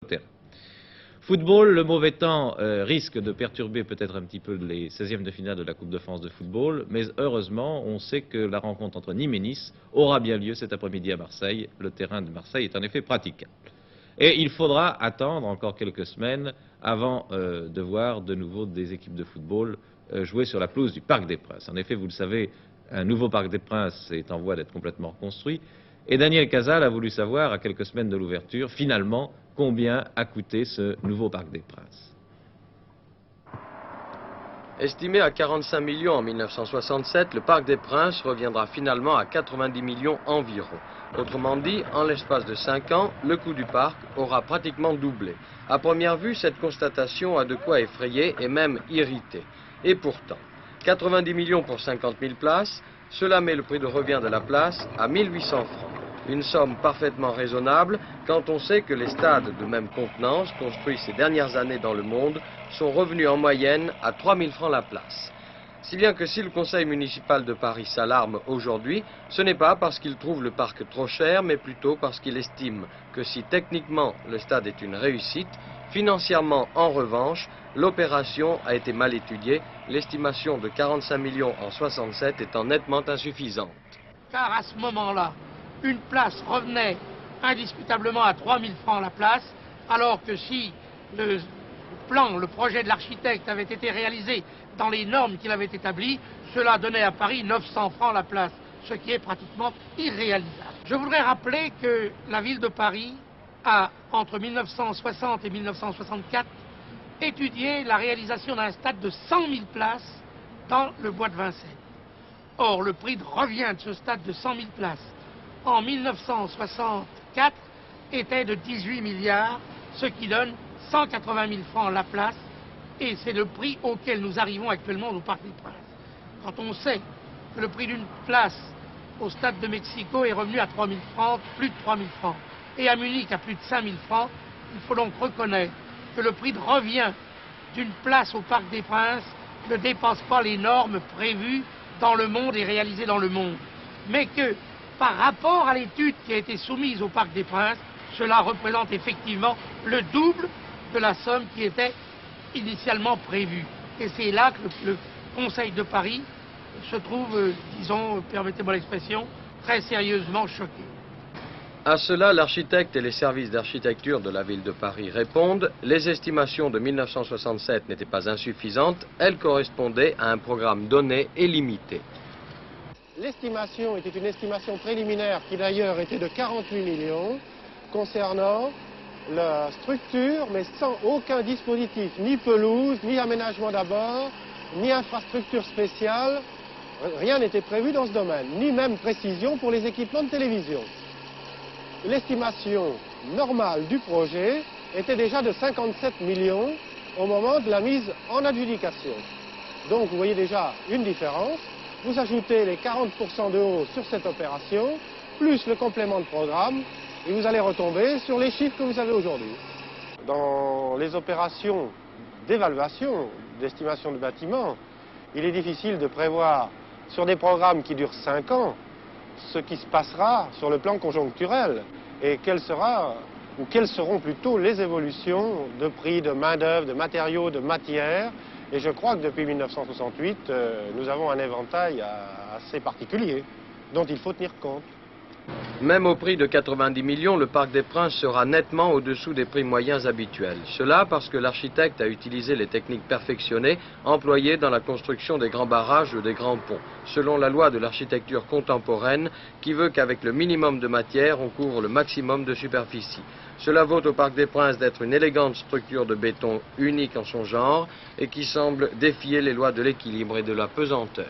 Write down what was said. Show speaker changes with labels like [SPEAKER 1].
[SPEAKER 1] terrain. Football, le mauvais temps risque de perturber peut-être un petit peu les 16e de finale de la Coupe de France de football, mais heureusement, on sait que la rencontre entre Nîmes et Nice aura bien lieu cet après-midi à Marseille. Le terrain de Marseille est en effet praticable. Et il faudra attendre encore quelques semaines avant de voir de nouveau des équipes de football jouer sur la pelouse du Parc des Princes. En effet, vous le savez, un nouveau Parc des Princes est en voie d'être complètement reconstruit. Et Daniel Cazal a voulu savoir, à quelques semaines de l'ouverture, finalement, combien a coûté ce nouveau Parc des Princes.
[SPEAKER 2] Estimé à 45 millions en 1967, le Parc des Princes reviendra finalement à 90 millions environ. Autrement dit, en l'espace de 5 ans, le coût du parc aura pratiquement doublé. À première vue, cette constatation a de quoi effrayer et même irriter. Et pourtant, 90 millions pour 50 000 places, cela met le prix de revient de la place à 1800 francs. Une somme parfaitement raisonnable quand on sait que les stades de même contenance construits ces dernières années dans le monde sont revenus en moyenne à 3000 francs la place. Si bien que si le conseil municipal de Paris s'alarme aujourd'hui, ce n'est pas parce qu'il trouve le parc trop cher, mais plutôt parce qu'il estime que si techniquement le stade est une réussite, financièrement en revanche, l'opération a été mal étudiée, l'estimation de 45 millions en 67 étant nettement insuffisante.
[SPEAKER 3] Car à ce moment-là, une place revenait indiscutablement à 3000 francs la place, alors que si le projet de l'architecte avait été réalisé dans les normes qu'il avait établies, cela donnait à Paris 900 francs la place, ce qui est pratiquement irréalisable. Je voudrais rappeler que la ville de Paris a, entre 1960 et 1964, étudié la réalisation d'un stade de 100 000 places dans le bois de Vincennes. Or, le prix de revient de ce stade de 100 000 places en 1964 était de 18 milliards, ce qui donne 180 000 francs la place, et c'est le prix auquel nous arrivons actuellement au Parc des Princes. Quand on sait que le prix d'une place au stade de Mexico est revenu à 3 000 francs, plus de 3 000 francs, et à Munich à plus de 5 000 francs, il faut donc reconnaître que le prix de revient d'une place au Parc des Princes ne dépasse pas les normes prévues dans le monde et réalisées dans le monde, mais que par rapport à l'étude qui a été soumise au Parc des Princes, cela représente effectivement le double de la somme qui était initialement prévue. Et c'est là que le Conseil de Paris se trouve, disons, permettez-moi l'expression, très sérieusement choqué.
[SPEAKER 2] À cela, l'architecte et les services d'architecture de la ville de Paris répondent « Les estimations de 1967 n'étaient pas insuffisantes, elles correspondaient à un programme donné et limité. »
[SPEAKER 4] L'estimation était une estimation préliminaire qui d'ailleurs était de 48 millions concernant la structure, mais sans aucun dispositif, ni pelouse, ni aménagement d'abord, ni infrastructure spéciale. Rien n'était prévu dans ce domaine, ni même précision pour les équipements de télévision. L'estimation normale du projet était déjà de 57 millions au moment de la mise en adjudication. Donc vous voyez déjà une différence. Vous ajoutez les 40% de hausse sur cette opération, plus le complément de programme, et vous allez retomber sur les chiffres que vous avez aujourd'hui. Dans les opérations d'évaluation, d'estimation de bâtiments, il est difficile de prévoir sur des programmes qui durent 5 ans ce qui se passera sur le plan conjoncturel et quelles seront plutôt les évolutions de prix, de main-d'œuvre, de matériaux, de matières. Et je crois que depuis 1968, nous avons un éventail assez particulier dont il faut tenir compte.
[SPEAKER 2] Même au prix de 90 millions, le Parc des Princes sera nettement au-dessous des prix moyens habituels. Cela parce que l'architecte a utilisé les techniques perfectionnées employées dans la construction des grands barrages ou des grands ponts, selon la loi de l'architecture contemporaine qui veut qu'avec le minimum de matière, on couvre le maximum de superficie. Cela vaut au Parc des Princes d'être une élégante structure de béton unique en son genre et qui semble défier les lois de l'équilibre et de la pesanteur.